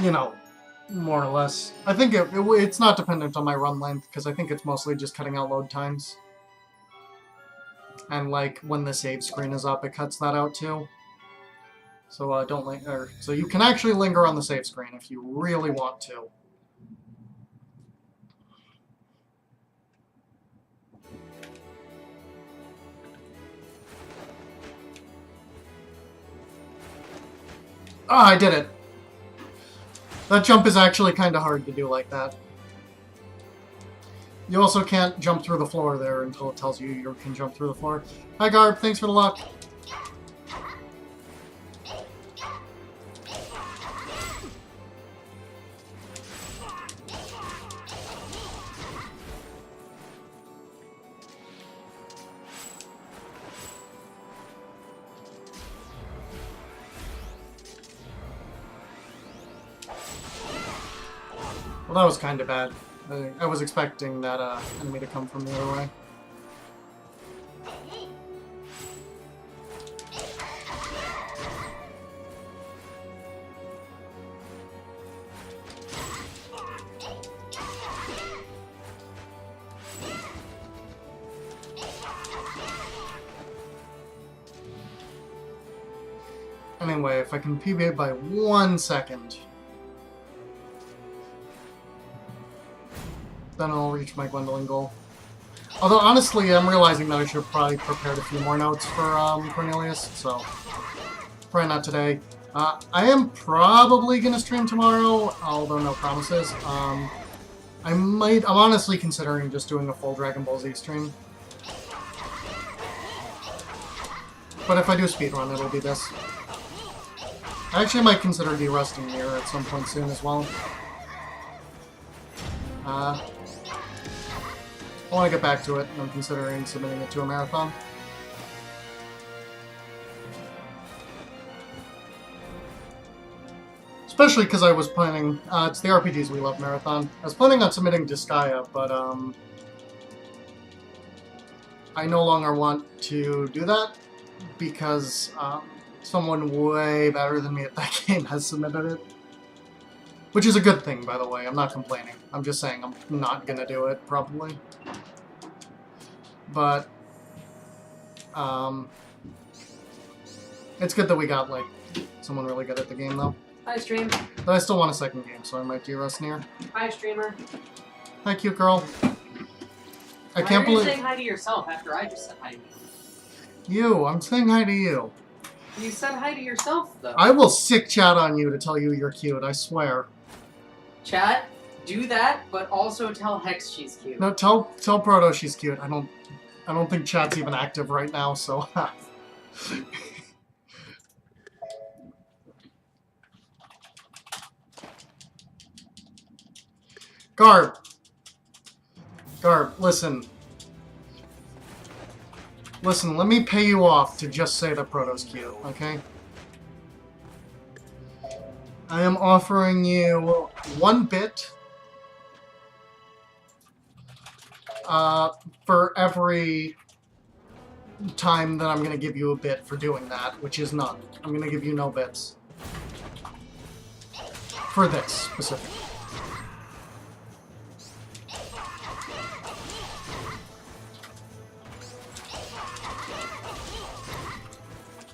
you know, more or less. I think it's not dependent on my run length, because I think it's mostly just cutting out load times. And, like, when the save screen is up, it cuts that out, too. So, don't linger. So you can actually linger on the save screen if you really want to. Ah, I did it! That jump is actually kind of hard to do like that. You also can't jump through the floor there until it tells you you can jump through the floor. Hi Garb, thanks for the luck. Well, that was kind of bad. I was expecting that enemy to come from the other way. Anyway, if I can PB by 1 second, then I'll reach my Gwendolyn goal. Although, honestly, I'm realizing that I should have probably prepared a few more notes for Cornelius, so probably not today. I am probably going to stream tomorrow, although no promises. I'm honestly considering just doing a full Dragon Ball Z stream. But if I do speedrun, it'll be this. I actually might consider derusting here at some point soon as well. I want to get back to it, and I'm considering submitting it to a marathon. Especially because I was planning, it's the RPGs We Love marathon. I was planning on submitting Disgaea, but I no longer want to do that because someone way better than me at that game has submitted it. Which is a good thing, by the way. I'm not complaining. I'm just saying I'm not gonna do it, probably. But, it's good that we got, like, someone really good at the game, though. Hi, stream. But I still want a second game, so I might derust near. Hi, streamer. Hi, cute girl. I Why can't are you believe... saying hi to yourself after I just said hi to you? You, I'm saying hi to you. You said hi to yourself, though. I will sick chat on you to tell you you're cute, I swear. Chat, do that, but also tell Hex she's cute. No, tell Proto she's cute. I don't think chat's even active right now, so... Garb, listen. Listen, let me pay you off to just say that Proto's cute, okay? I am offering you 1 bit for every time that I'm going to give you a bit for doing that, which is none. I'm going to give you no bits. For this, specifically.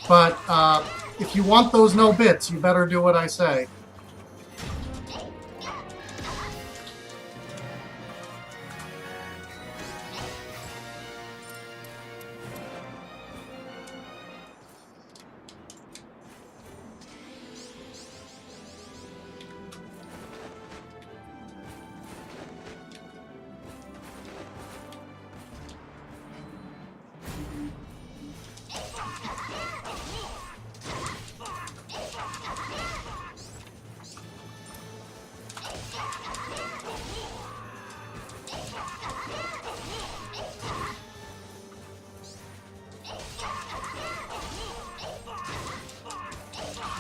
But, if you want those no bits, you better do what I say.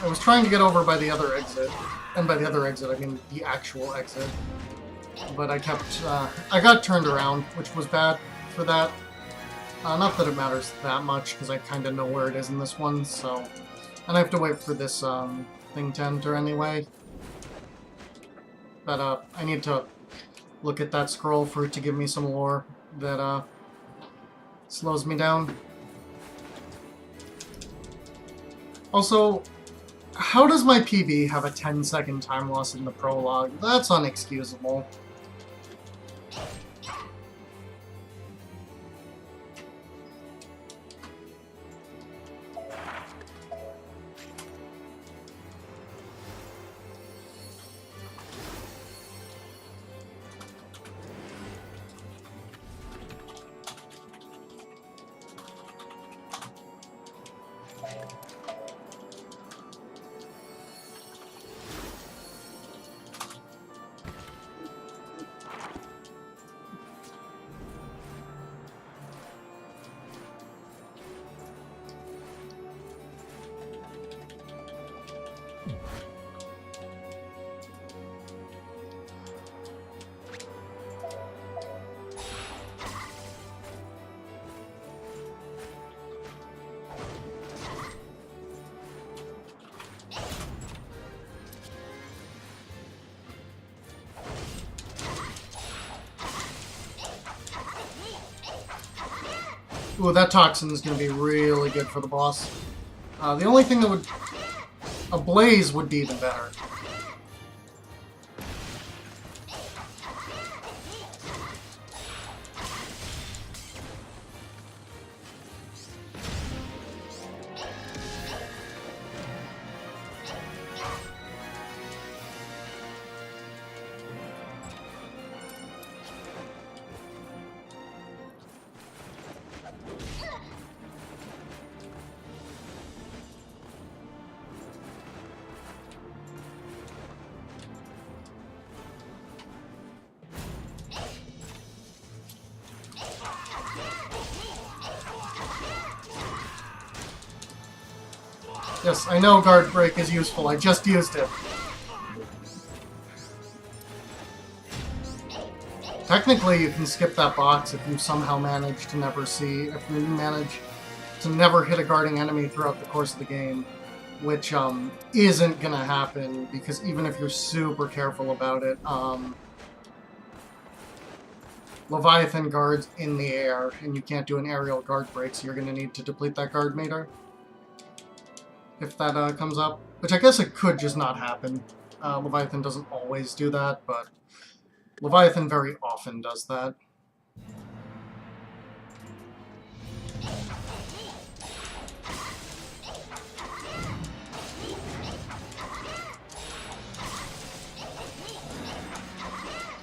I was trying to get over by the other exit, and by the other exit I mean the actual exit, but I got turned around, which was bad for that. Not that it matters that much, because I kind of know where it is in this one, so... And I have to wait for this thing to enter anyway. But I need to look at that scroll for it to give me some lore that slows me down. Also, how does my PB have a 10-second time loss in the prologue? That's unexcusable. Ooh, that toxin is going to be really good for the boss. The only thing that would... A blaze would be even better. Yes, I know guard break is useful. I just used it. Technically, you can skip that box if you somehow manage to never see... If you manage to never hit a guarding enemy throughout the course of the game. Which, isn't gonna happen, because even if you're super careful about it, Leviathan guards in the air, and you can't do an aerial guard break, so you're gonna need to deplete that guard meter. If that comes up. Which I guess it could just not happen. Leviathan doesn't always do that, but Leviathan very often does that.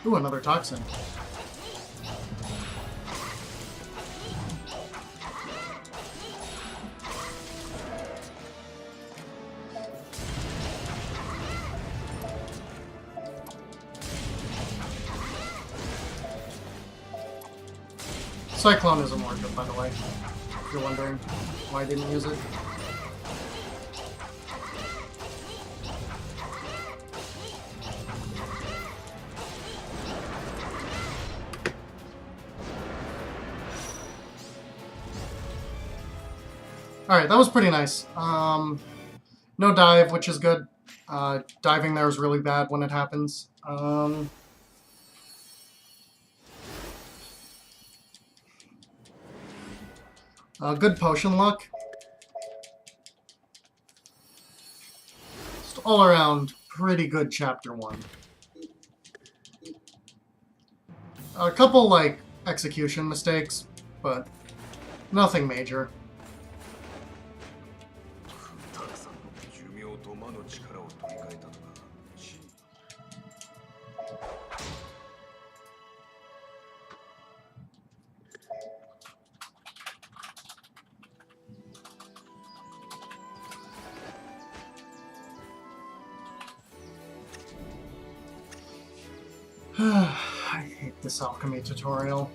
Ooh, another toxin. Cyclone isn't working, by the way, if you're wondering why I didn't use it. Alright, that was pretty nice. No dive, which is good. Diving there is really bad when it happens. Good potion luck. Just all around, pretty good chapter 1. A couple, like, execution mistakes, but nothing major. I hate this alchemy tutorial.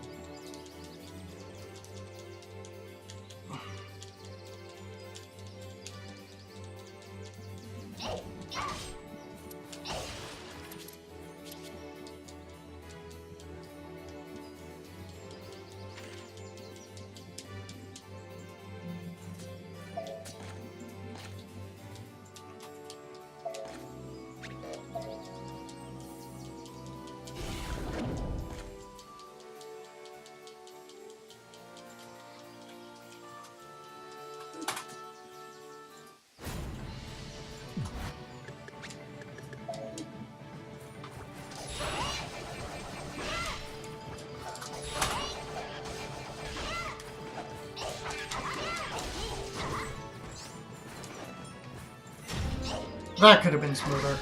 That could have been smoother.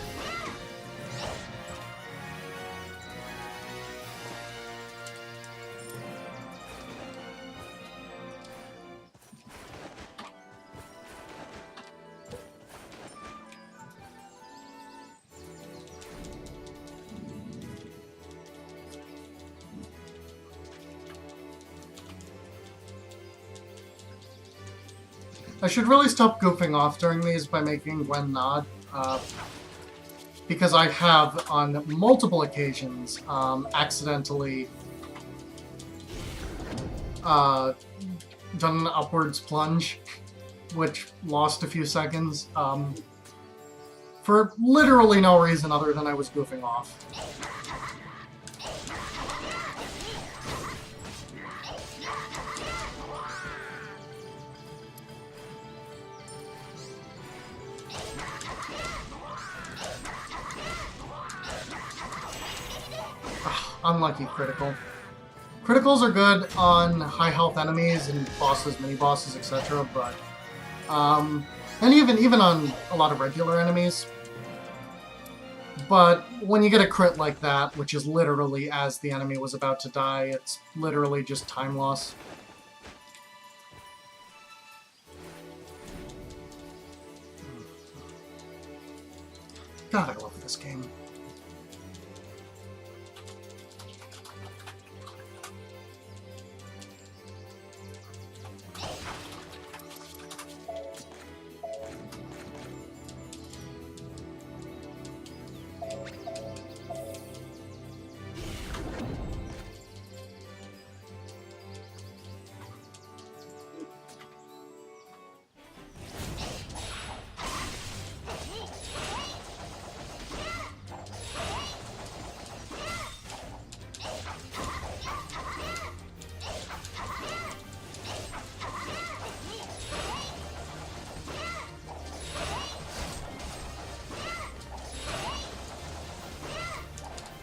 I should really stop goofing off during these by making Gwen nod, because I have, on multiple occasions, accidentally done an upwards plunge, which lost a few seconds, for literally no reason other than I was goofing off. Unlucky critical. Criticals are good on high health enemies and bosses, mini bosses, etc. But and even on a lot of regular enemies. But when you get a crit like that, which is literally as the enemy was about to die, it's literally just time loss. God, I love this game.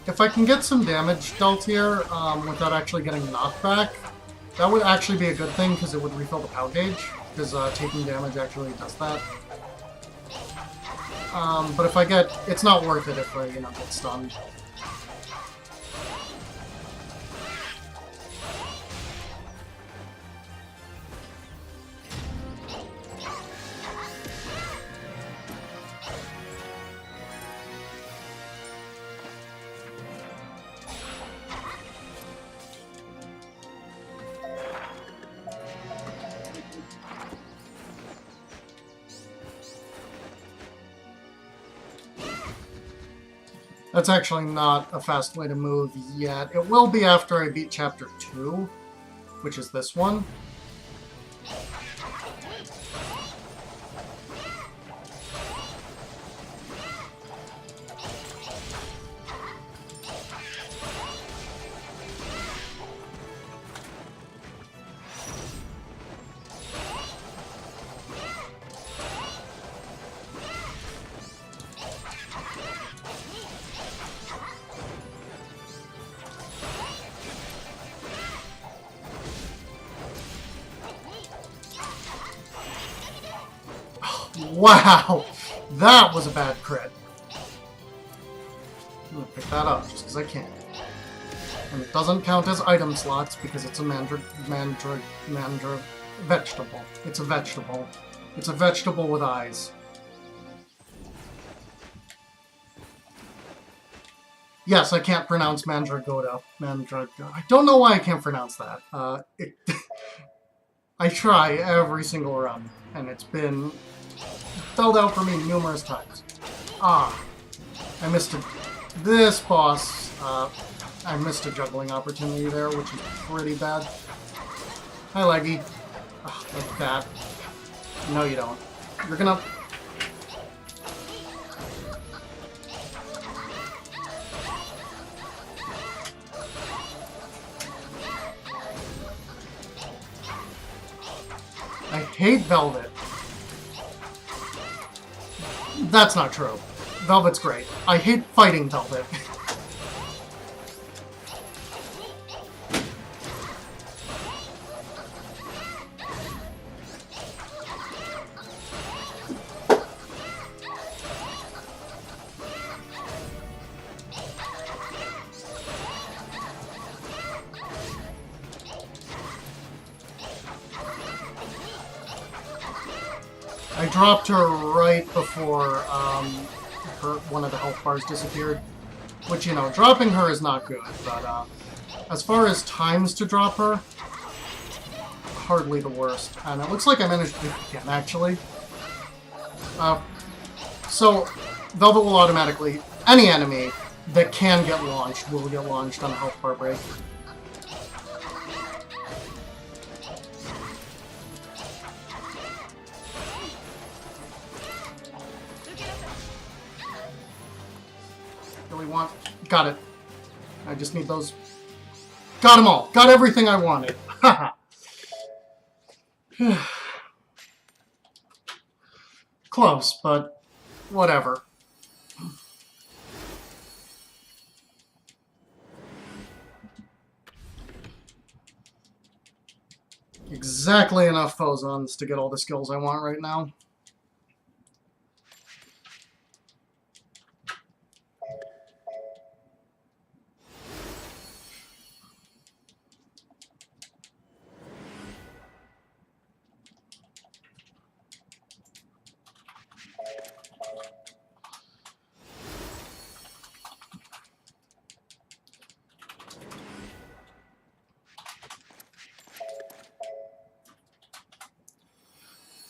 If I can get some damage dealt here without actually getting knocked back, that would actually be a good thing because it would refill the POW gauge, because taking damage actually does that. But if I get... it's not worth it if I, get stunned. That's actually not a fast way to move yet. It will be after I beat Chapter 2, which is this one. Wow! That was a bad crit. I'm gonna pick that up just because I can. And it doesn't count as item slots because it's a vegetable. It's a vegetable. It's a vegetable with eyes. Yes, I can't pronounce Mandragoda. I don't know why I can't pronounce that. I try every single run, and it's been spelled out for me numerous times. I missed this boss. I missed a juggling opportunity there, which is pretty bad. Hi, Leggy. Like that. No, you don't. You're gonna... I hate Velvet. That's not true. Velvet's great. I hate fighting Velvet. I dropped her right before one of the health bars disappeared. Which, you know, dropping her is not good, but as far as times to drop her, hardly the worst. And it looks like I managed to do it again, actually. So, Velvet will automatically... Any enemy that can get launched will get launched on a health bar break. Really want... Got it. I just need those... Got them all! Got everything I wanted! Haha! Close, but whatever. Exactly enough phosons to get all the skills I want right now.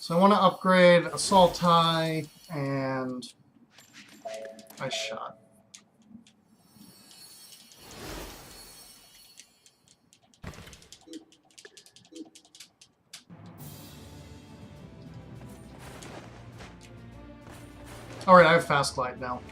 So I want to upgrade Assault Eye and Ice Shot. Alright, I have Fast Glide now.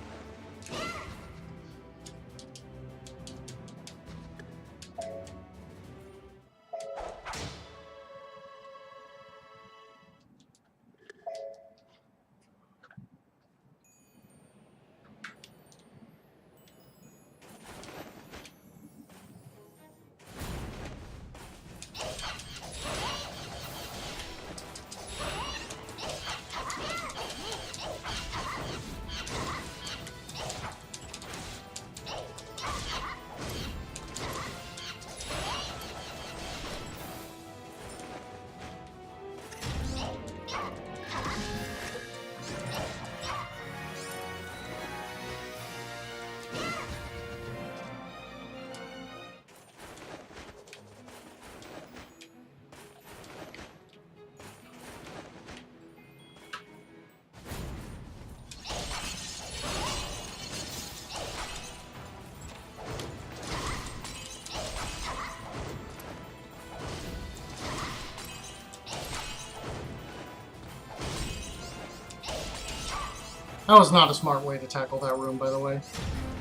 That was not a smart way to tackle that room, by the way.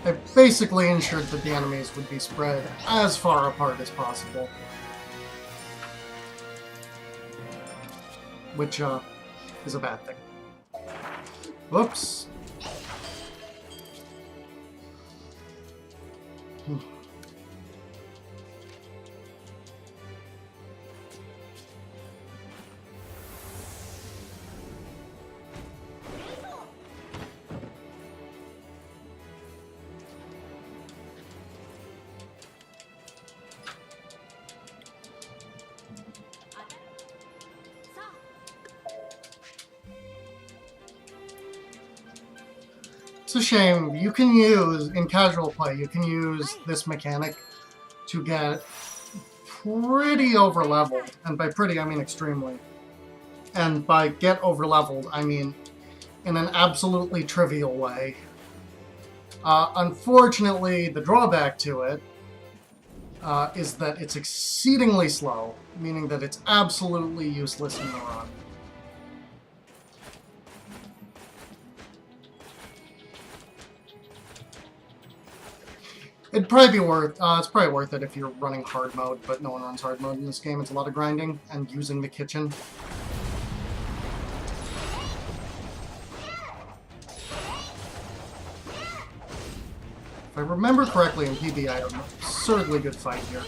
I basically ensured that the enemies would be spread as far apart as possible. Which, is a bad thing. Whoops. It's a shame. You can use, in casual play, you can use this mechanic to get pretty over-leveled. And by pretty, I mean extremely. And by get over-leveled, I mean in an absolutely trivial way. Unfortunately, the drawback to it is that it's exceedingly slow, meaning that it's absolutely useless in the run. It'd probably be worth, it's probably worth it if you're running hard mode, but no one runs hard mode in this game. It's a lot of grinding and using the kitchen. If I remember correctly, in PB, I had an absurdly good fight here.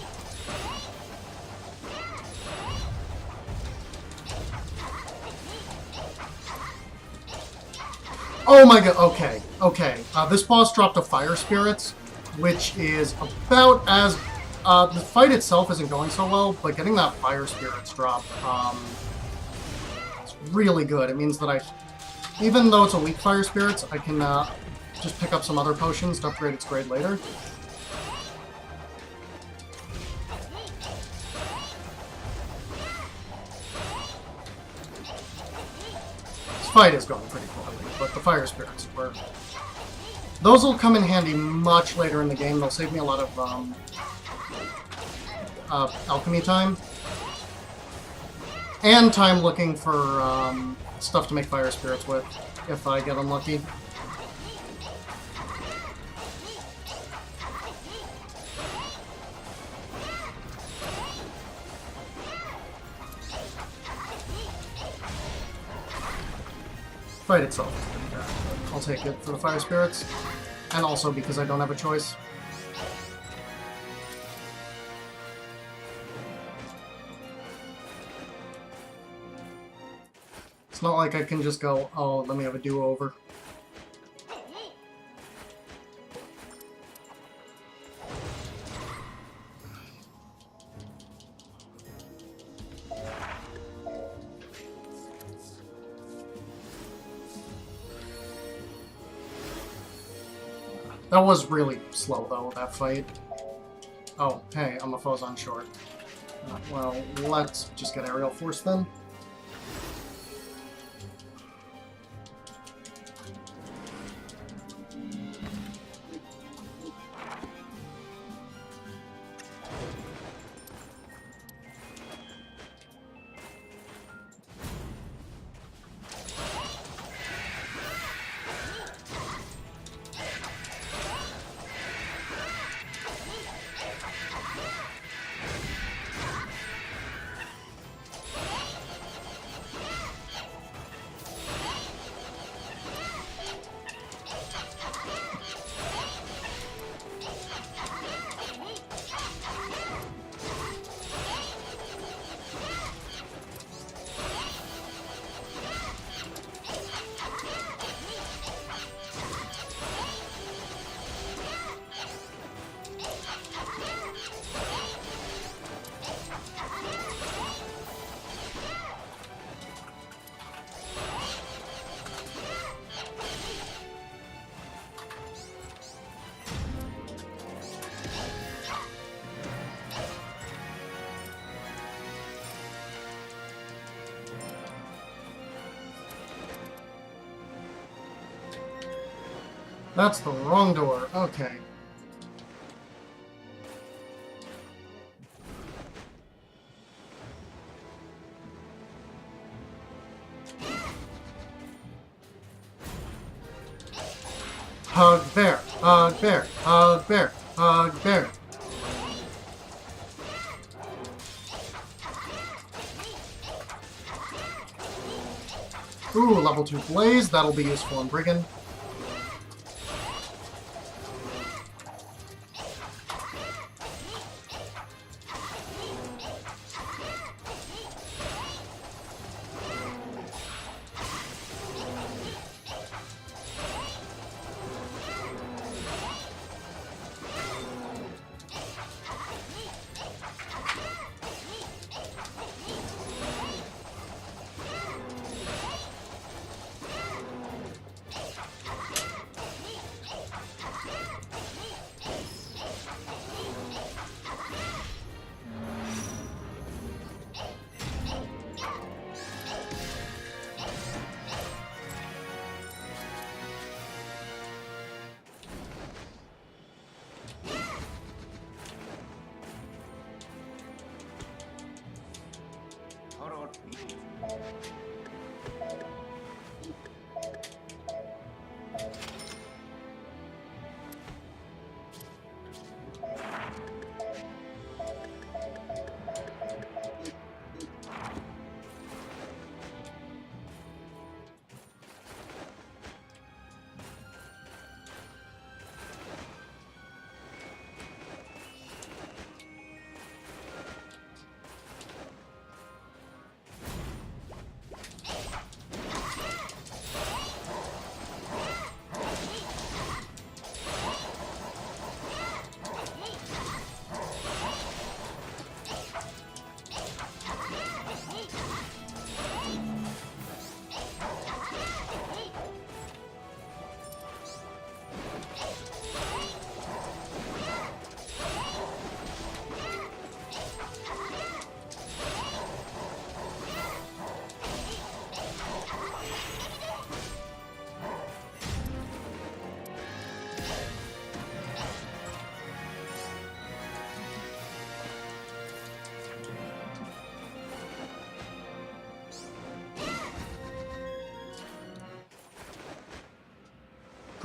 Oh my god, okay, okay. This boss dropped a Fire Spirits, which is about as... the fight itself isn't going so well, but getting that Fire Spirits drop, it's really good. It means that even though it's a weak Fire Spirits, I can just pick up some other potions to upgrade its grade later. This fight is going pretty poorly, but the Fire Spirits were... Those will come in handy much later in the game. They'll save me a lot of alchemy time. And time looking for stuff to make Fire Spirits with, if I get unlucky. Fight itself is pretty bad, but I'll take it for the Fire Spirits. And also because I don't have a choice. It's not like I can just go, oh, let me have a do-over. That was really slow, though, that fight. Oh, hey, I'm a foe's on short. Well, let's just get Aerial Force then. That's the wrong door. Okay. Hug bear, hug bear, hug bear, hug bear. Ooh, level 2 Blaze. That'll be useful in Brigand.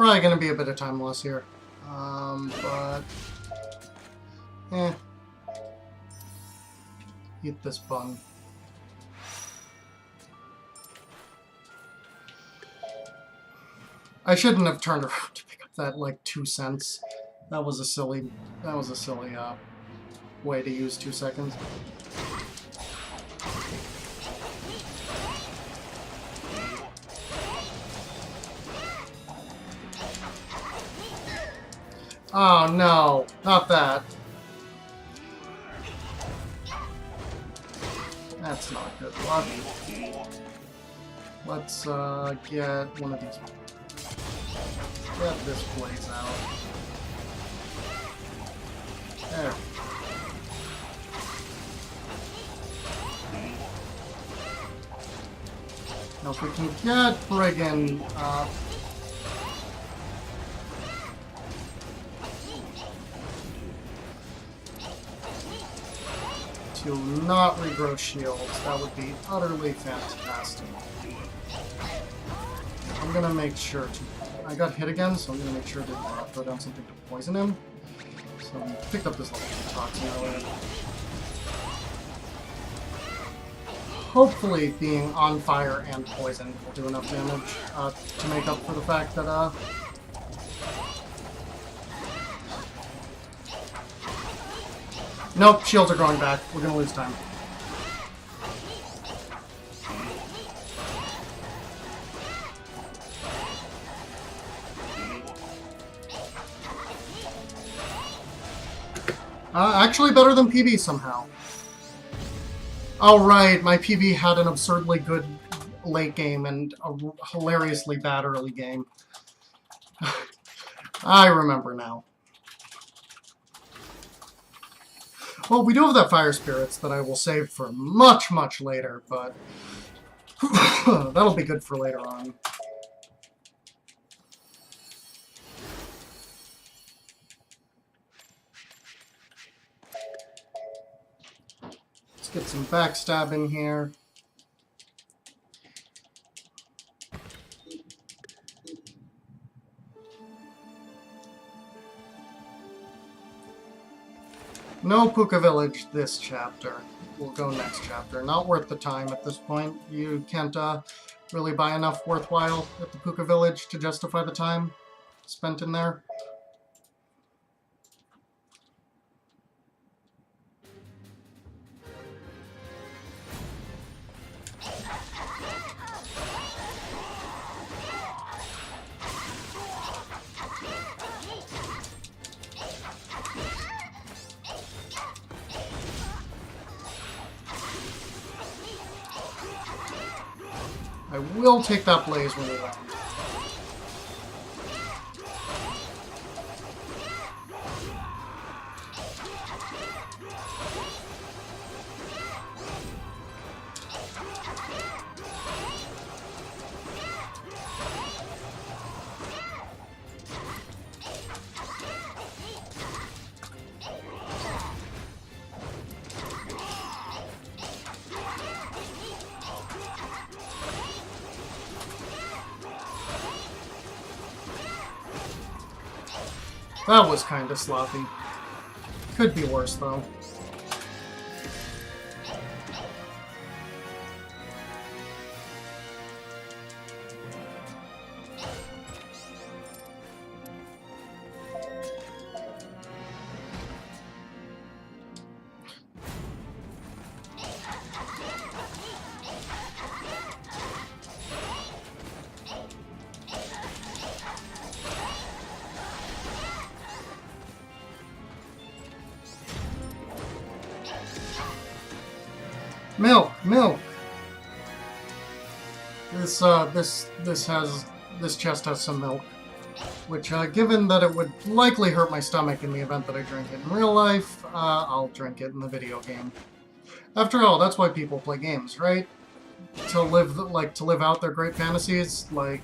Probably gonna be a bit of time loss here. But... Eat this bun. I shouldn't have turned around to pick up that, like, 2 cents. That was a silly way to use 2 seconds. Oh no, not that. That's not good luck. Let's get one of these. Get this blaze out. There. Now if we can get friggin' to not regrow shields, that would be utterly fantastic. I'm gonna make sure to... I got hit again, so I'm gonna make sure to throw down something to poison him. So I picked up this level 2 toxin earlier. Hopefully being on fire and poison will do enough damage to make up for the fact that nope, shields are going back. We're gonna lose time. Actually better than PB somehow. Oh right, my PB had an absurdly good late game and a hilariously bad early game. I remember now. Well, we do have that Fire Spirits that I will save for much, much later, but that'll be good for later on. Let's get some backstab in here. No Puka Village this chapter. We'll go next chapter. Not worth the time at this point. You can't really buy enough worthwhile at the Puka Village to justify the time spent in there. I will take that blaze when we land. That was kinda sloppy. Could be worse, though. Milk, milk. This chest has some milk, which, given that it would likely hurt my stomach in the event that I drink it in real life, I'll drink it in the video game. After all, that's why people play games, right? To live out their great fantasies. Like,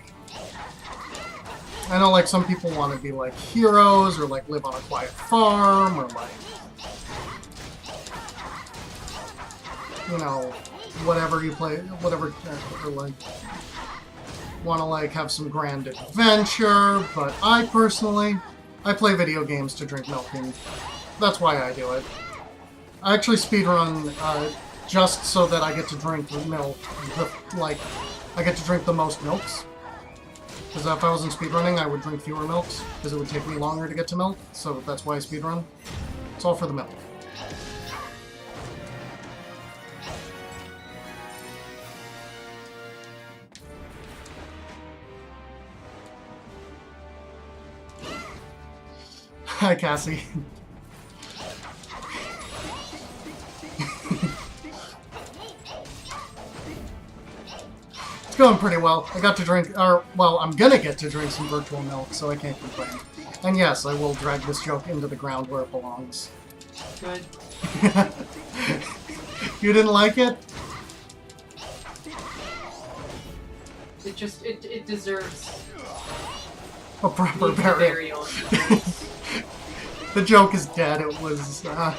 I know, like, some people want to be like heroes, or like live on a quiet farm, or like, you know, whatever you play, whatever, or like, want to like have some grand adventure, but I personally, I play video games to drink milk, and that's why I do it. I actually speedrun just so that I get to drink milk, I get to drink the most milks. Because if I wasn't speedrunning, I would drink fewer milks, because it would take me longer to get to milk, so that's why I speedrun. It's all for the milk. Hi, Cassie. It's going pretty well. I got to drink, well, I'm gonna get to drink some virtual milk, so I can't complain. And yes, I will drag this joke into the ground where it belongs. Good. You didn't like it? It deserves A proper burial. The joke is dead. It was, I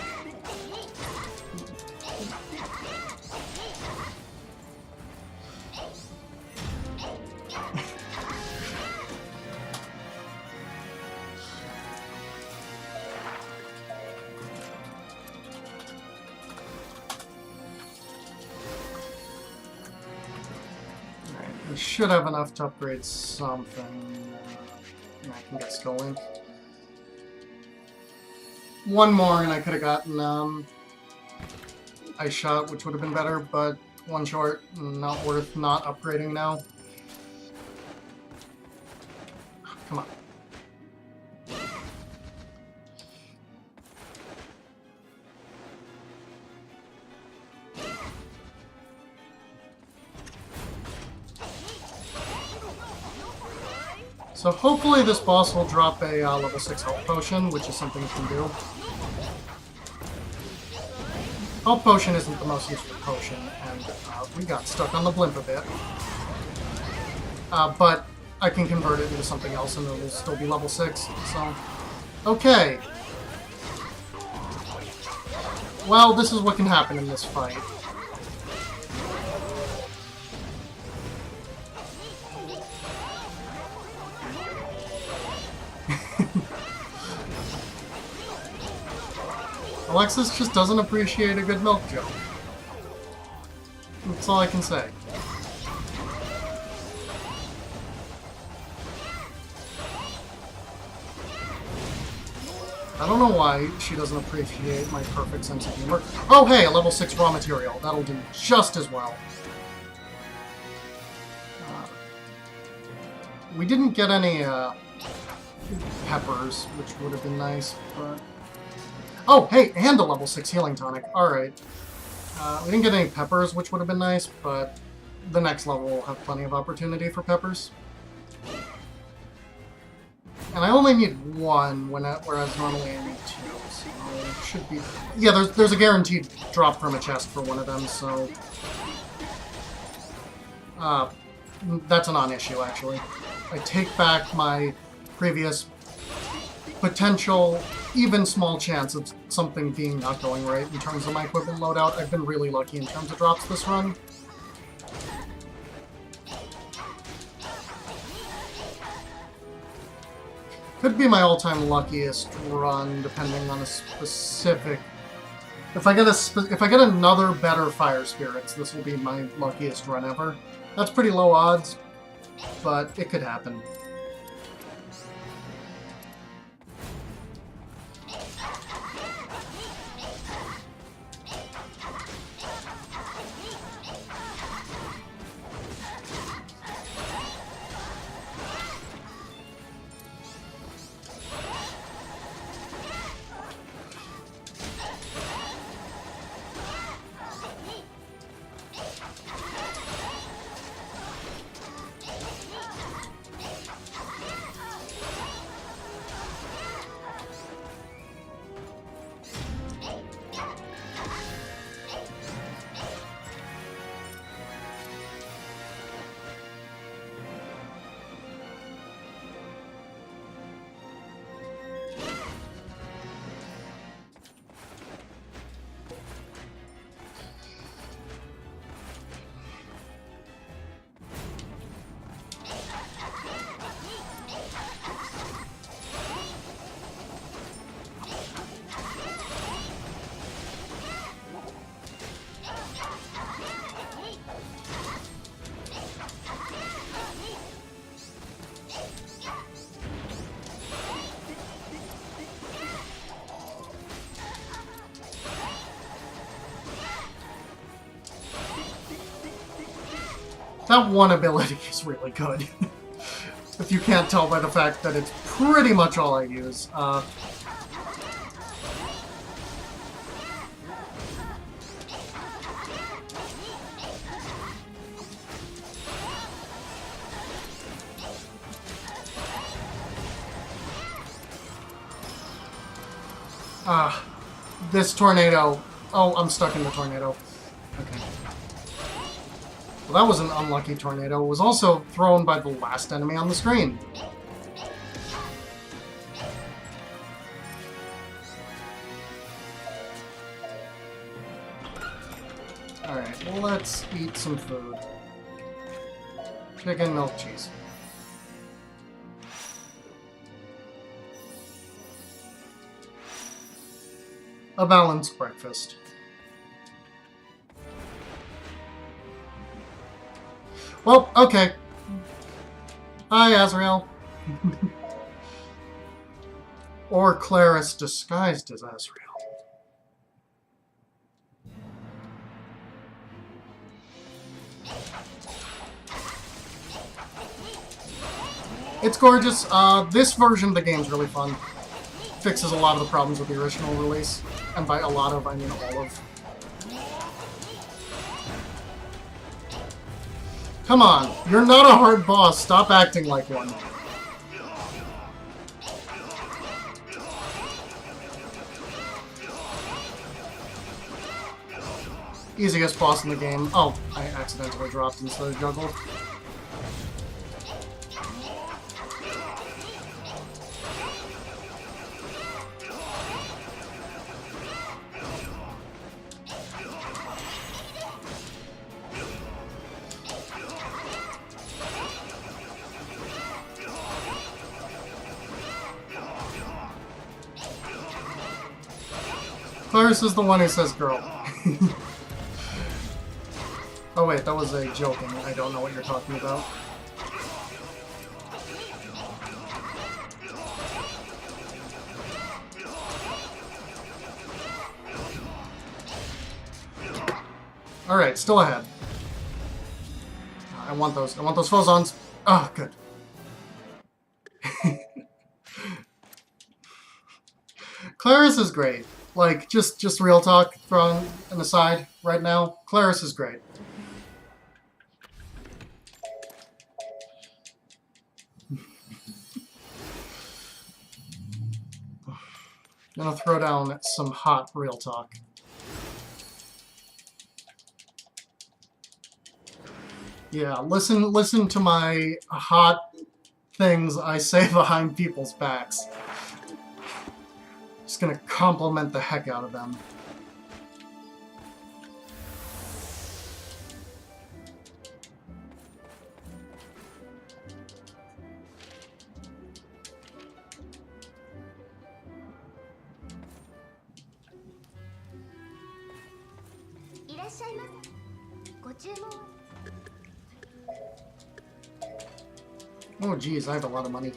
should have enough to upgrade something. I can get Skull Link. One more and I could have gotten Ice Shot, which would have been better, but one short, not worth not upgrading now. Come on. So hopefully this boss will drop a level 6 health potion, which is something it can do. Health potion isn't the most useful potion, and we got stuck on the blimp a bit. But I can convert it into something else and it will still be level 6, so... Okay! Well, this is what can happen in this fight. Alexis just doesn't appreciate a good milk joke. That's all I can say. I don't know why she doesn't appreciate my perfect sense of humor. Oh hey, a level 6 raw material. That'll do just as well. We didn't get any peppers, which would have been nice, but... Oh, hey, and a level 6 healing tonic. Alright. We didn't get any peppers, which would have been nice, but the next level will have plenty of opportunity for peppers. And I only need one, whereas normally I need two, so it should be... Yeah, there's a guaranteed drop from a chest for one of them, so... that's a non-issue, actually. I take back my previous potential, even small chance of something being not going right in terms of my equipment loadout. I've been really lucky in terms of drops this run. Could be my all-time luckiest run, depending on a specific... If I get another better Fire Spirits, this will be my luckiest run ever. That's pretty low odds, but it could happen. That one ability is really good. If you can't tell by the fact that it's pretty much all I use. This tornado. Oh, I'm stuck in the tornado. Okay. Well, that was an unlucky tornado. It was also thrown by the last enemy on the screen. Alright, well, let's eat some food. Chicken, milk, cheese. A balanced breakfast. Well, okay. Hi, Azrael. Or Claris disguised as Azrael. It's gorgeous. This version of the game's really fun. Fixes a lot of the problems with the original release. And by a lot of, I mean all of. Come on, you're not a hard boss. Stop acting like one. Easiest boss in the game. Oh, I accidentally dropped instead of juggled. Claris is the one who says girl. Oh wait, that was a joking. I don't know what you're talking about. Alright, still ahead. I want those Fozons. Ah, good. Claris is great. Like, just real talk from an aside right now. Claris is great. Gonna throw down some hot real talk. Yeah, listen to my hot things I say behind people's backs. Just gonna compliment the heck out of them. Oh geez, I have a lot of money.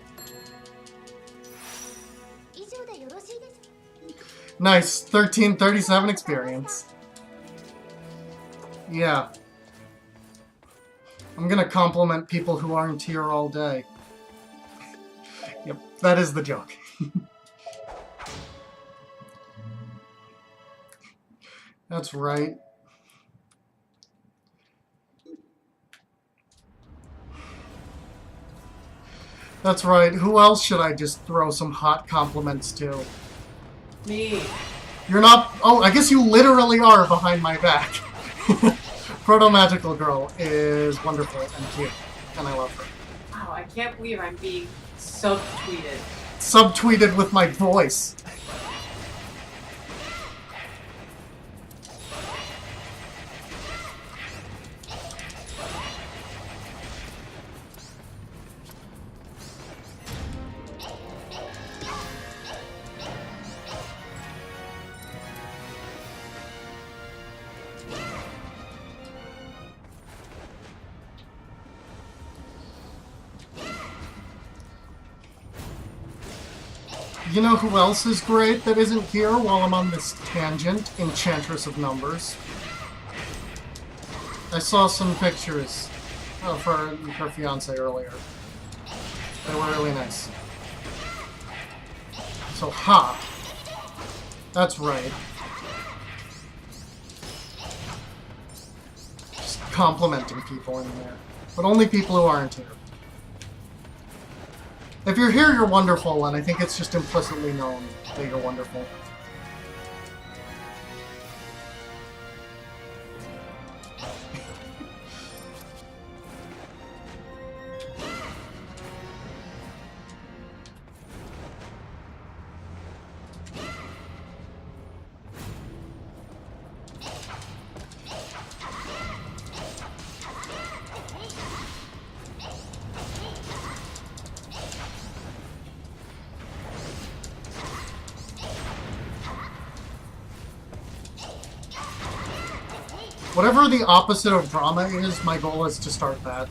Nice, 1337 experience. Yeah. I'm gonna compliment people who aren't here all day. Yep, that is the joke. That's right. That's right. Who else should I just throw some hot compliments to? Me. You're not... Oh, I guess you literally are behind my back. Proto-Magical Girl is wonderful and cute, and I love her. Wow, I can't believe I'm being subtweeted. Subtweeted with my voice. You know who else is great that isn't here while I'm on this tangent? Enchantress of Numbers. I saw some pictures. for her fiance earlier. They were really nice. So, ha! That's right. Just complimenting people in there. But only people who aren't here. If you're here, you're wonderful, and I think it's just implicitly known that you're wonderful. Whatever the opposite of drama is, my goal is to start that.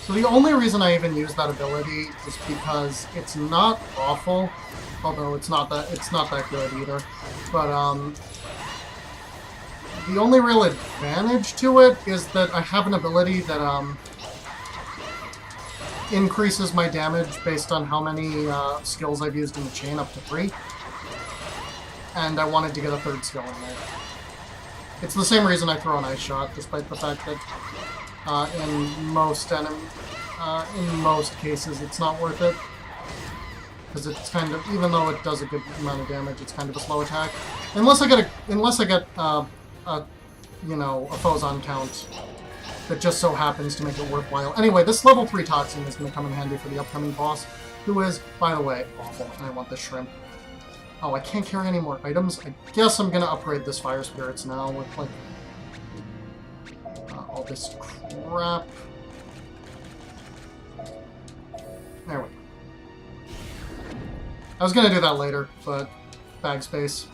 So the only reason I even use that ability is because it's not awful, although it's not that good either. But the only real advantage to it is that I have an ability that increases my damage based on how many skills I've used in the chain, up to 3. And I wanted to get a 3rd skill in there. It's the same reason I throw an ice shot, despite the fact that in most cases, it's not worth it, because it's kind of, even though it does a good amount of damage, it's kind of a slow attack. Unless I get you know, a Phozon count that just so happens to make it worthwhile. Anyway, this level 3 toxin is going to come in handy for the upcoming boss, who is, by the way, awful. And I want this shrimp. Oh, I can't carry any more items. I guess I'm going to upgrade this fire spirits now with like all this crap. There we go. I was going to do that later, but bag space.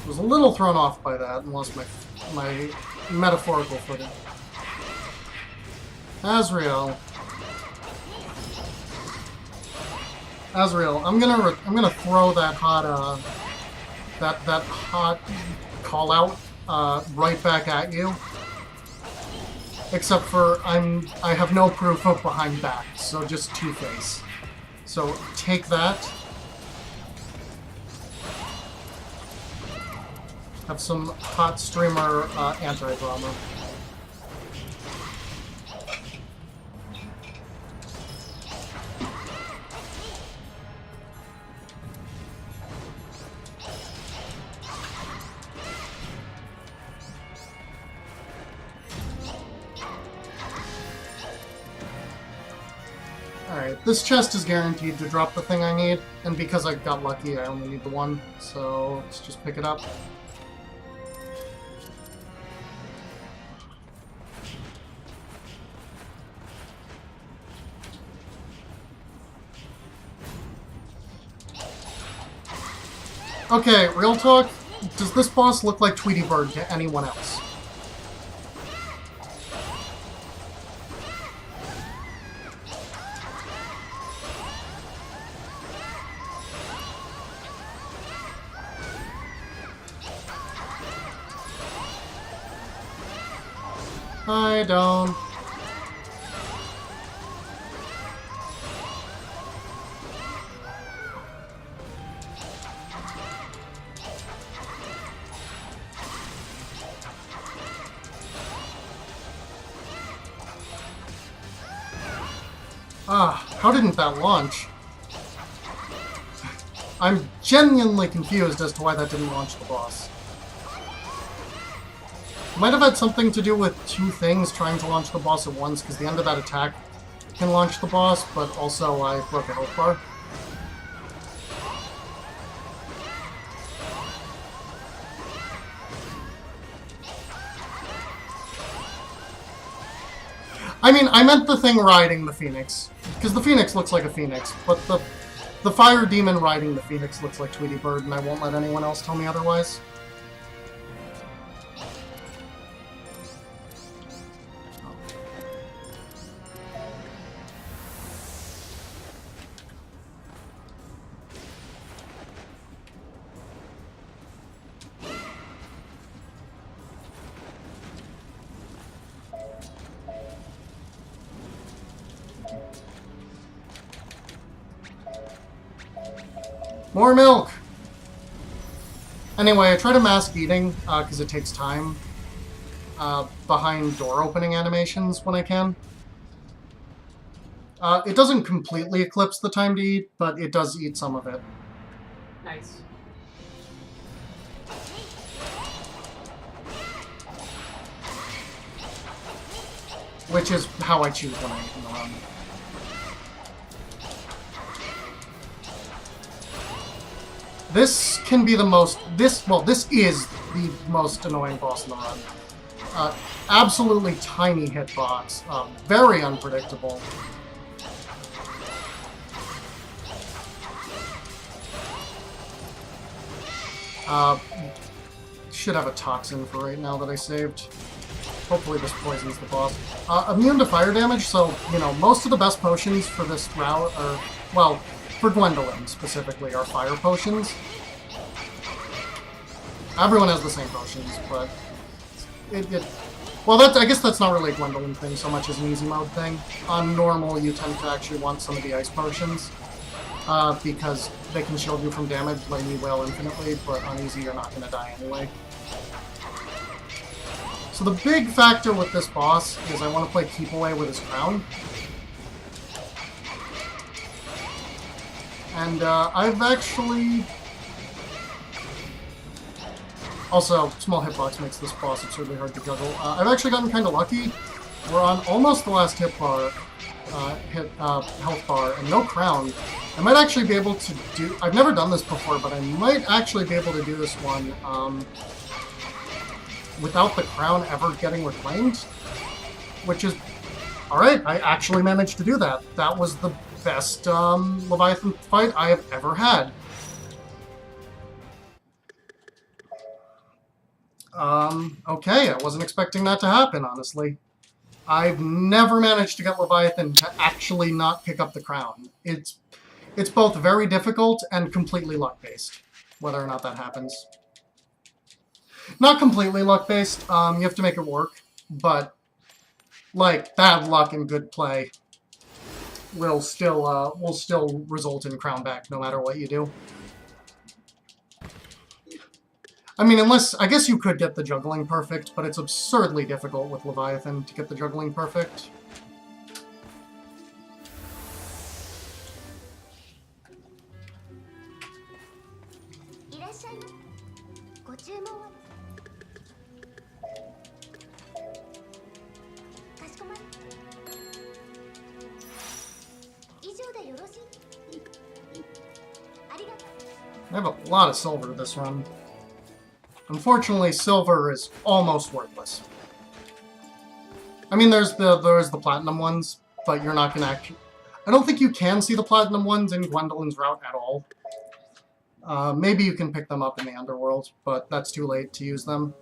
I was a little thrown off by that and lost my metaphorical footing. Azrael, I'm gonna throw that hot that hot call out right back at you. Except for I have no proof of behind back, so just Two-Face. So take that. Have some hot streamer anti-drama. Alright, this chest is guaranteed to drop the thing I need, and because I got lucky, I only need the one, so let's just pick it up. Okay, real talk, does this boss look like Tweety Bird to anyone else? I don't. How didn't that launch? I'm genuinely confused as to why that didn't launch the boss. Might have had something to do with two things trying to launch the boss at once, because the end of that attack can launch the boss, but also I broke a health bar. I mean, I meant the thing riding the Phoenix, because the Phoenix looks like a Phoenix, but the Fire Demon riding the Phoenix looks like Tweety Bird, and I won't let anyone else tell me otherwise. More milk! Anyway, I try to mask eating, because it takes time, behind door opening animations when I can. It doesn't completely eclipse the time to eat, but it does eat some of it. Nice. Which is how I choose when I eat in the run. This can be the most... this is the most annoying boss in the run. Absolutely tiny hitbox. Very unpredictable. Should have a toxin for right now that I saved. Hopefully this poisons the boss. Immune to fire damage, so, you know, most of the best potions for this route are... well, for Gwendolyn, specifically, are fire potions. Everyone has the same potions, but... well, I guess that's not really a Gwendolyn thing so much as an easy mode thing. On normal, you tend to actually want some of the ice potions, because they can shield you from damage, letting you wail infinitely, but on easy, you're not going to die anyway. So the big factor with this boss is I want to play keep away with his crown. And I've actually... also, small hitbox makes this boss absurdly hard to juggle. I've actually gotten kind of lucky. We're on almost the last health bar, and no crown. I might actually be able to do... I've never done this before, but I might actually be able to do this one without the crown ever getting reclaimed. Which is... alright, I actually managed to do that. That was the best Leviathan fight I have ever had. Okay, I wasn't expecting that to happen, honestly. I've never managed to get Leviathan to actually not pick up the crown. It's both very difficult and completely luck-based, whether or not that happens. Not completely luck-based, you have to make it work, but, like, bad luck and good play will still result in crown back no matter what you do. I mean, unless... I guess you could get the juggling perfect, but it's absurdly difficult with Leviathan to get the juggling perfect. I have a lot of silver this run. Unfortunately, silver is almost worthless. I mean, there's the platinum ones, but you're not gonna actually... I don't think you can see the platinum ones in Gwendolyn's route at all. Maybe you can pick them up in the underworld, but that's too late to use them.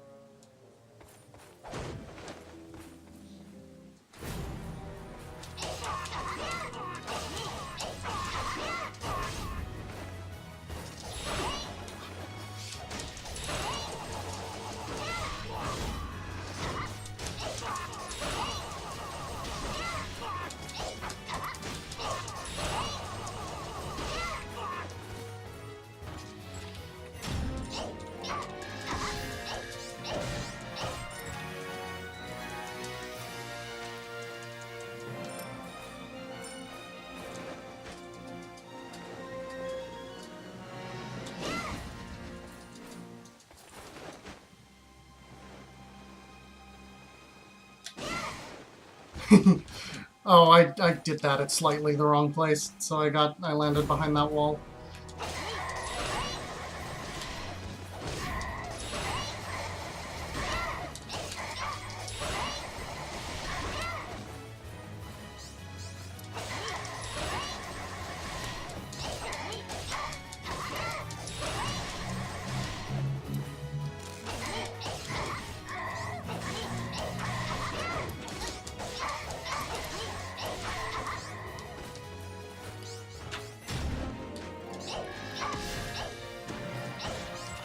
Oh, I did that at slightly the wrong place, so I landed behind that wall.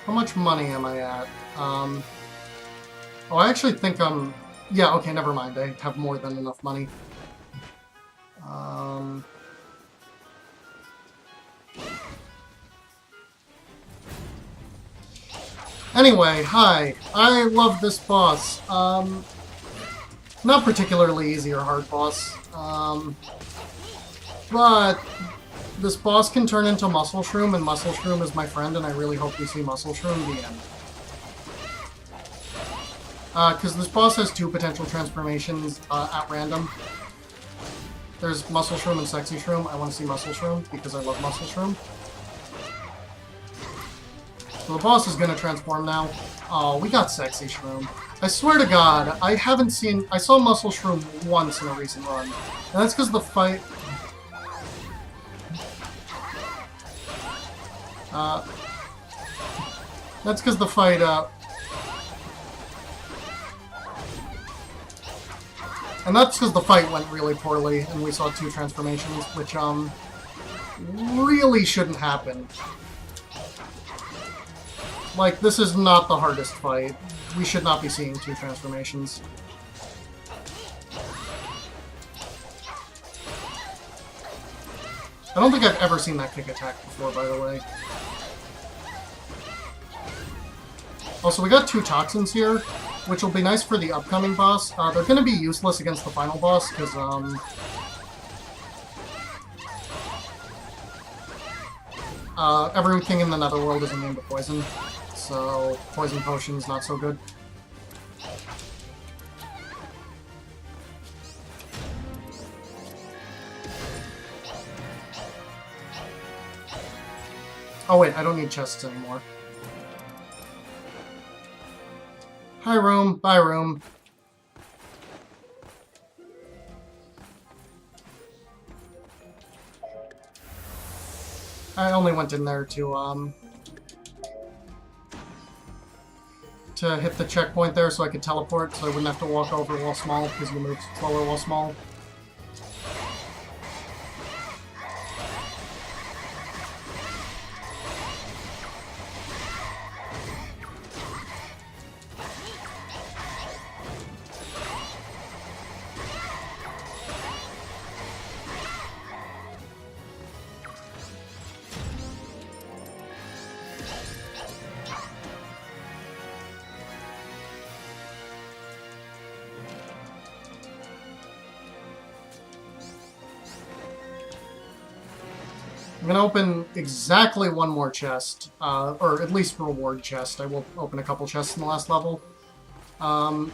How much money am I at? Oh, I actually think I'm... Yeah, okay, never mind. I have more than enough money. Anyway, hi. I love this boss. Not particularly easy or hard boss. But this boss can turn into Muscle Shroom, and Muscle Shroom is my friend, and I really hope we see Muscle Shroom the end. Because this boss has 2 potential transformations at random. There's Muscle Shroom and Sexy Shroom. I want to see Muscle Shroom, because I love Muscle Shroom. So the boss is going to transform now. Oh, we got Sexy Shroom. I swear to God, I saw Muscle Shroom once in a recent run. And that's because the fight... that's because the fight, and that's because the fight went really poorly, and we saw 2 transformations, which, really shouldn't happen. Like, this is not the hardest fight. We should not be seeing 2 transformations. I don't think I've ever seen that kick attack before, by the way. Also, we got 2 toxins here, which will be nice for the upcoming boss. They're going to be useless against the final boss, because, everything in the Netherworld is immune to poison, so poison potion's not so good. Oh wait, I don't need chests anymore. Hi room, bye room. I only went in there to hit the checkpoint there so I could teleport, so I wouldn't have to walk over while small, because you move slower while small. I'm gonna open exactly 1 more chest, or at least reward chest. I will open a couple chests in the last level.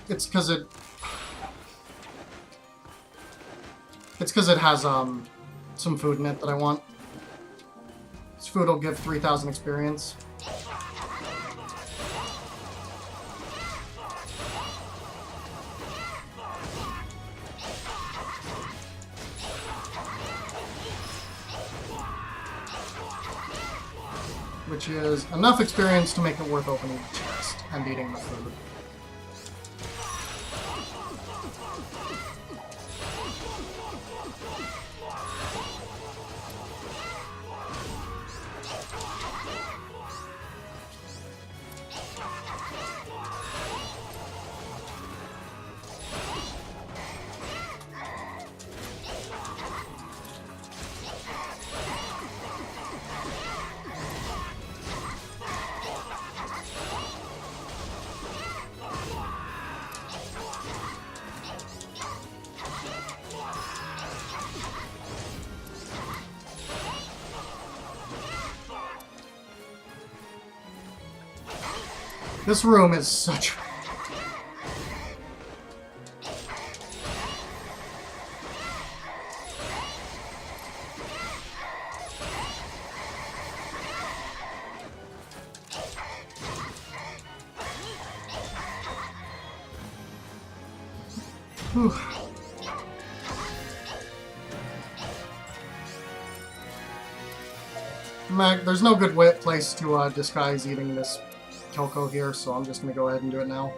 It's because it has some food in it that I want. This food will give 3,000 experience. Which is enough experience to make it worth opening the chest and eating the food. This room is such... Whew. There's no good place to disguise eating this Kyoko here, so I'm just going to go ahead and do it now.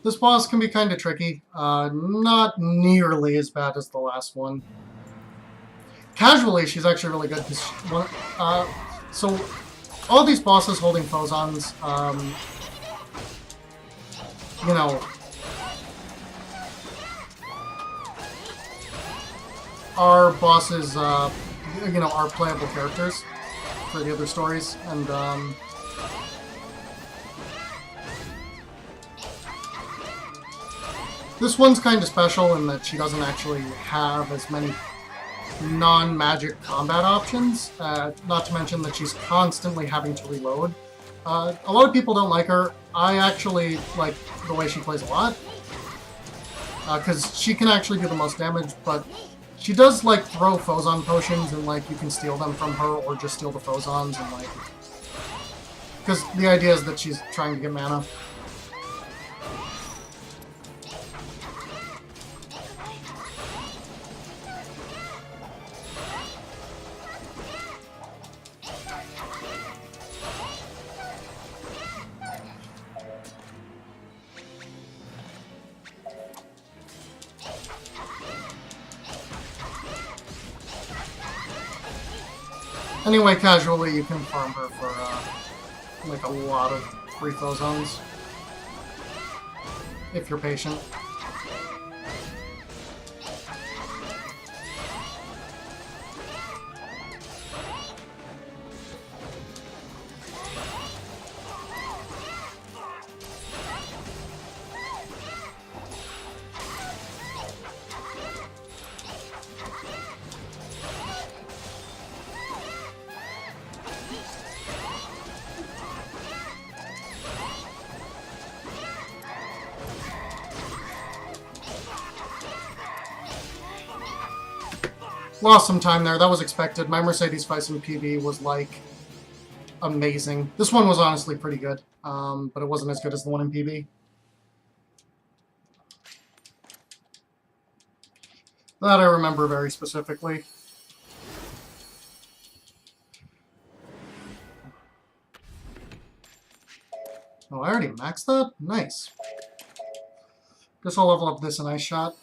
This boss can be kind of tricky. Not nearly as bad as the last one. Casually, she's actually really good. So, all these bosses holding Phozons, you know, are bosses, you know, are playable characters for the other stories, and, this one's kind of special in that she doesn't actually have as many non-magic combat options, not to mention that she's constantly having to reload. A lot of people don't like her. I actually like the way she plays a lot, because she can actually do the most damage, but she does, like, throw Phozon potions, and, like, you can steal them from her, or just steal the Phozons, and, like... Because the idea is that she's trying to get mana. Anyway, casually, you can farm her for, like, a lot of free Phozons. If you're patient. Lost some time there. That was expected. My Mercedes Vice in PB was, like, amazing. This one was honestly pretty good, but it wasn't as good as the one in PB. That I remember very specifically. Oh, I already maxed that? Nice. Guess I'll level up this in Ice Shot.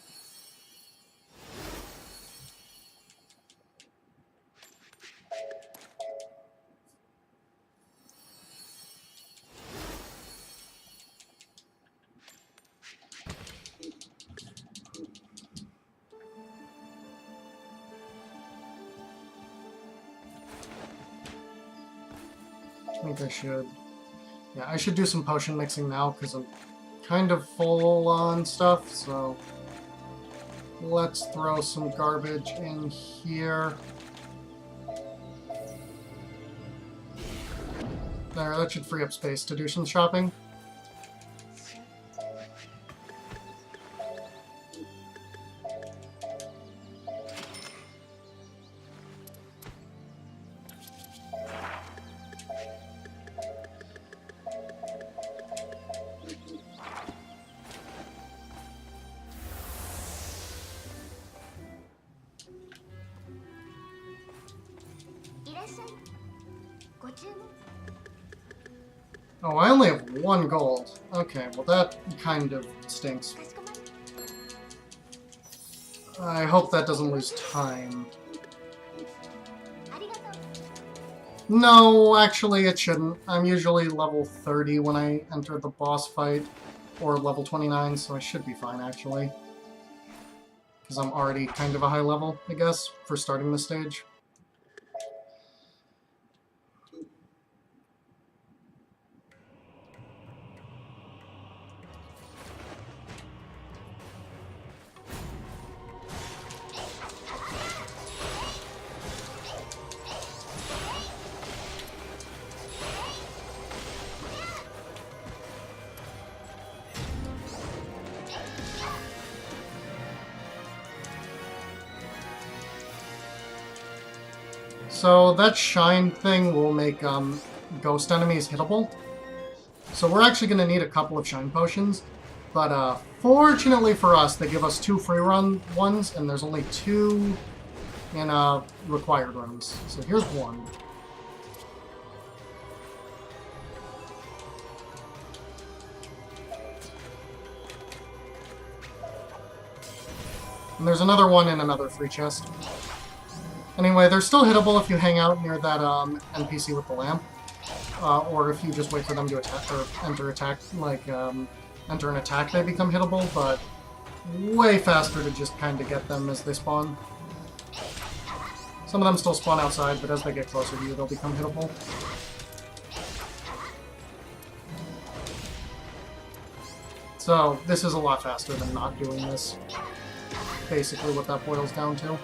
I think I should. Yeah, I should do some potion mixing now because I'm kind of full on stuff, so let's throw some garbage in here. There, that should free up space to do some shopping. Oh, I only have 1 gold. Okay, well that kind of stinks. I hope that doesn't lose time. No, actually it shouldn't. I'm usually level 30 when I enter the boss fight, or level 29, so I should be fine actually. Because I'm already kind of a high level, I guess, for starting this stage. So that shine thing will make ghost enemies hittable. So we're actually going to need a couple of shine potions. But fortunately for us, they give us 2 free run ones, and there's only 2 in required rooms. So here's one. And there's another one in another free chest. Anyway, they're still hittable if you hang out near that NPC with the lamp. Or if you just wait for them to attack, or enter an attack, they become hittable, but way faster to just kind of get them as they spawn. Some of them still spawn outside, but as they get closer to you, they'll become hittable. So, this is a lot faster than not doing this. Basically what that boils down to.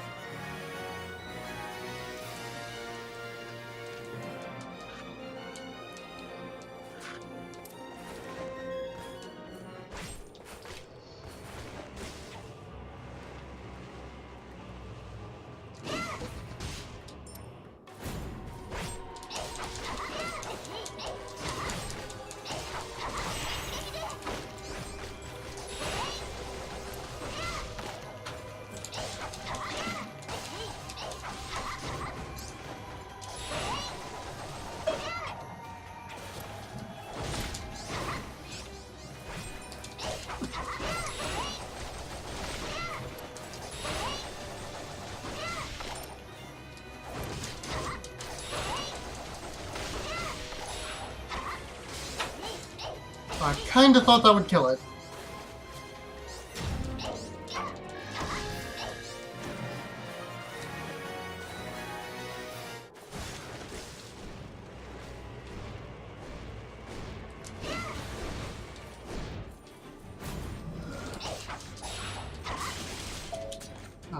I kinda thought that would kill it.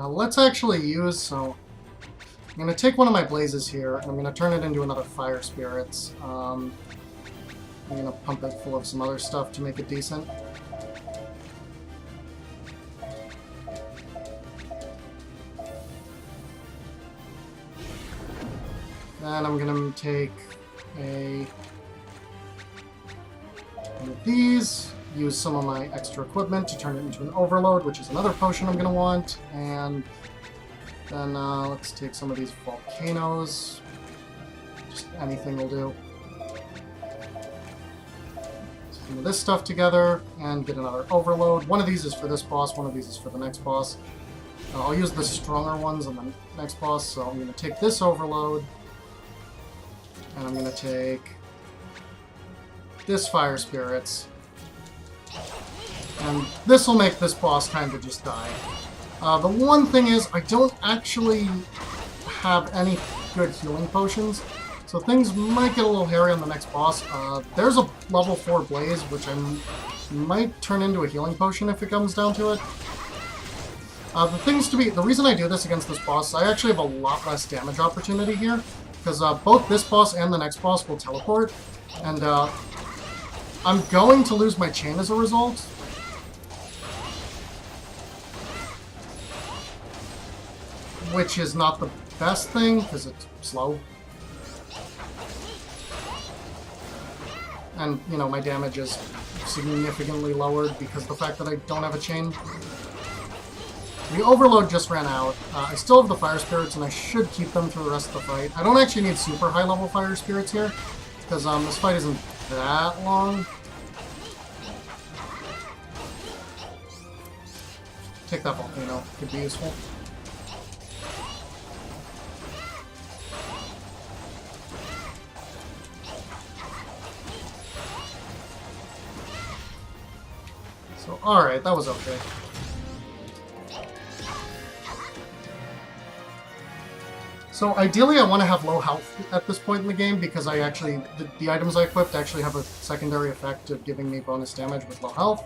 Let's actually use, so I'm going to take one of my blazes here, and I'm going to turn it into another fire spirits. I'm going to pump it full of some other stuff to make it decent. Then I'm going to take one of these, use some of my extra equipment to turn it into an overload, which is another potion I'm going to want, and then let's take some of these volcanoes. Just anything will do. Some of this stuff together and get another overload. One of these is for this boss, one of these is for the next boss. I'll use the stronger ones on the next boss, so I'm going to take this overload, and I'm going to take this fire spirits, and this will make this boss kind of just die. The one thing is, I don't actually have any good healing potions, so things might get a little hairy on the next boss. There's a level 4 blaze, which I might turn into a healing potion if it comes down to it. The reason I do this against this boss, I actually have a lot less damage opportunity here, because both this boss and the next boss will teleport, and I'm going to lose my chain as a result. Which is not the best thing, because it's slow. And, you know, my damage is significantly lowered because of the fact that I don't have a chain. The overload just ran out. I still have the fire spirits, and I should keep them through the rest of the fight. I don't actually need super high level fire spirits here, because this fight isn't that long. Take that volcano, could be useful. So, alright, that was okay. So ideally I want to have low health at this point in the game, because I actually, the items I equipped actually have a secondary effect of giving me bonus damage with low health.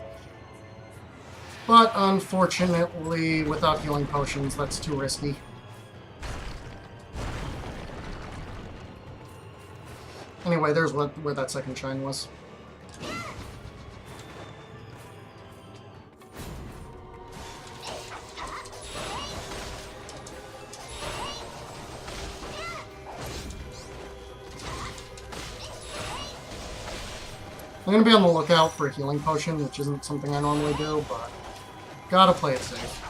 But unfortunately, without healing potions, that's too risky. Anyway, there's where that second shine was. I'm going to be on the lookout for a healing potion, which isn't something I normally do, but gotta play it safe.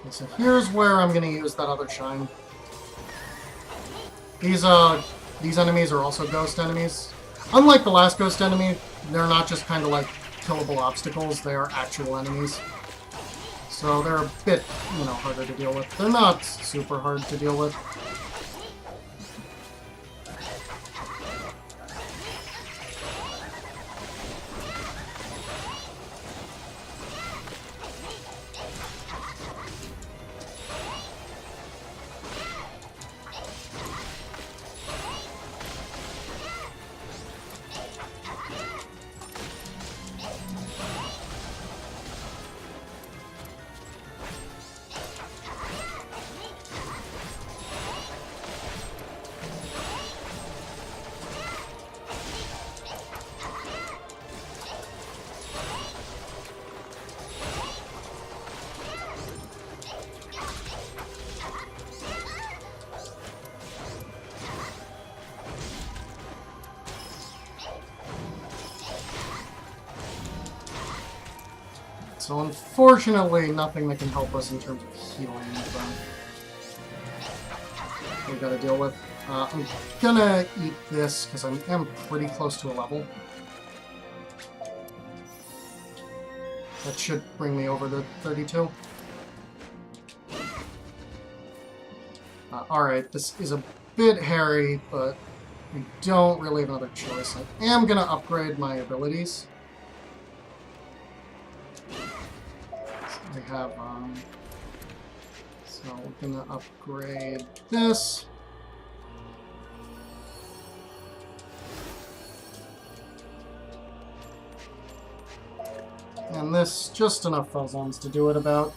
So here's where I'm going to use that other shine. These enemies are also ghost enemies. Unlike the last ghost enemy, they're not just kind of like killable obstacles, they are actual enemies. So they're a bit, harder to deal with. They're not super hard to deal with. So unfortunately, nothing that can help us in terms of healing we gotta deal with. I'm gonna eat this because I am pretty close to a level. That should bring me over to 32. Alright, this is a bit hairy, but we don't really have another choice. I am gonna upgrade my abilities. I have, so we're gonna upgrade this. And this, just enough Fuzzons to do it about.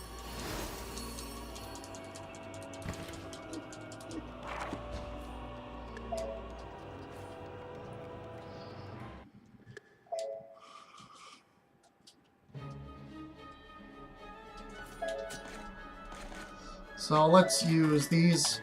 So let's use these.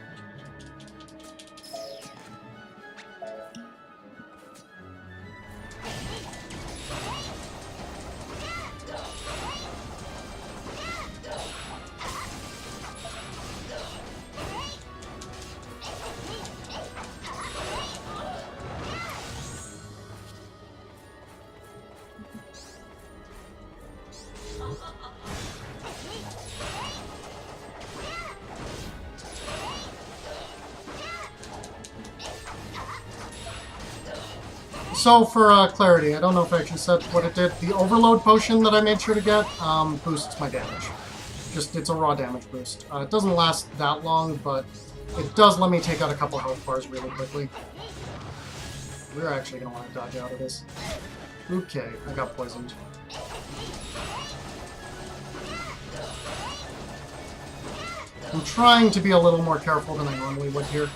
So for clarity, I don't know if I actually said what it did. The overload potion that I made sure to get boosts my damage. It's a raw damage boost. It doesn't last that long, but it does let me take out a couple health bars really quickly. We're actually going to want to dodge out of this. Okay, I got poisoned. I'm trying to be a little more careful than I normally would here.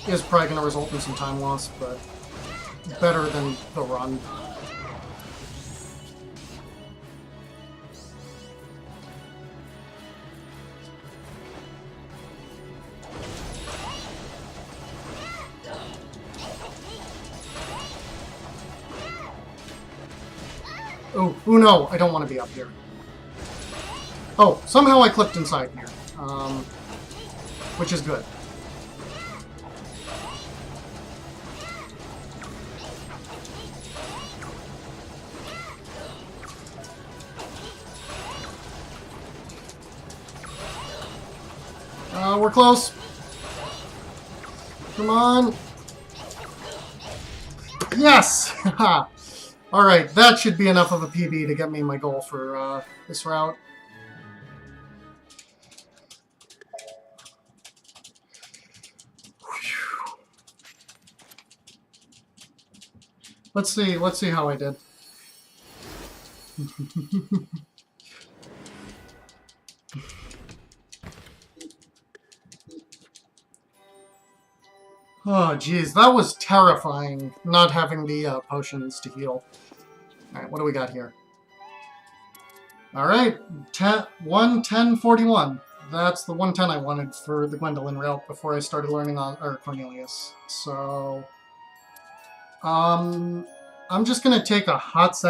Is probably going to result in some time loss, but better than the run. Oh no, I don't want to be up here. Oh, somehow I clipped inside here, which is good. We're close. Come on. Yes! Alright, that should be enough of a PB to get me my goal for this route. Let's see how I did. Oh, geez, that was terrifying, not having the potions to heal. Alright, what do we got here? Alright, 11041. That's the 110 I wanted for the Gwendolyn route before I started learning on Cornelius. So, I'm just gonna take a hot second.